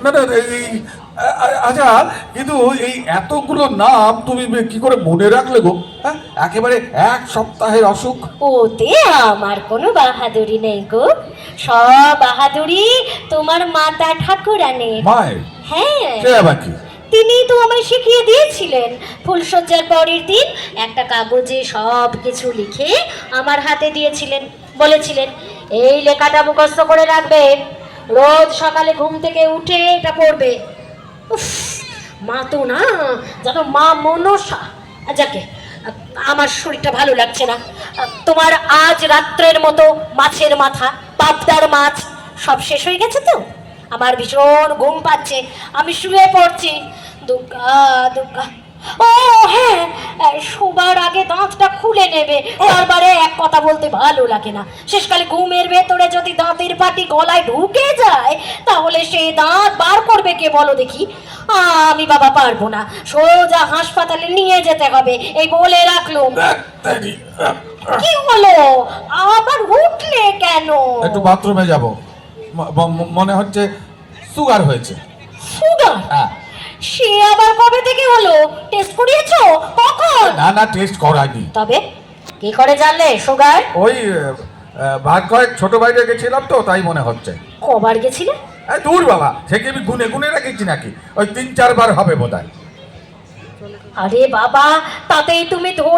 না না এই আচ্ছা, কিন্তু এই এতগুলো নাম তুমি কি করে মনে রাখলে গো? হ্যাঁ, একেবারে এক সপ্তাহের অসুখ। ওতে আমার কোনো বাহাদুরি নেই গো, সব বাহাদুরি তোমার মাতা ঠাকুরানের। মায়ের? হ্যাঁ, সে আবার কি? তিনি তো আমায় শিখিয়ে দিয়েছিলেন। ফুলসজ্জার পরের দিন একটা কাগজে সব কিছু লিখে আমার হাতে দিয়েছিলেন, বলেছিলেন এই লেখাটা মুখস্থ করে রাখবে, রোজ সকালে ঘুম থেকে উঠে এটা পড়বে। উফ, মা তো না যেন মা মনসা। যাকে, আমার শরীরটা ভালো লাগছে না। তোমার আজ রাত্রের মতো মাছের মাথা, পাবদার মাছ সব শেষ হয়ে গেছে তো। আমার ভীষণ ঘুম পাচ্ছে, আমি শুয়ে পড়ছি। দুর্গা দুর্গা। ও হ্যাঁ, শোবার আগে দাঁতটা খুলে নেবে, বারবারে এক কথা বলতে ভালো লাগে না। শেষকালে ঘুমের ভেতরে যদি দাঁতের পাটি গলায় ঢুকে যায়, তাহলে সেই দাঁত বার করবে কে বলো দেখি? আমি বাবা পারবো না, সোজা হাসপাতালে নিয়ে যেতে হবে, এই বলে রাখলুম। কি হলো, আবার উঠলে কেন? একটু বাথরুমে যাব, মনে হচ্ছে সুগার হয়েছে। সুগার? হ্যাঁ। সে আবার কবে থেকে হলো? টেস্ট করিয়েছো? কখন? না না, টেস্ট করাইনি। তবে কি করে জানলে সুগার? ওই ভাগ কয়েক ছোট বাইরে গেছিলাম তো, তাই মনে হচ্ছে। কবার গেছিলে? দূর বাবা, সে কি আমি গুনে গুনে রেখেছি নাকি? ওই 3-4 বার হবে বোধহয়। আরে বাবা, তাতেই তুমি ধরে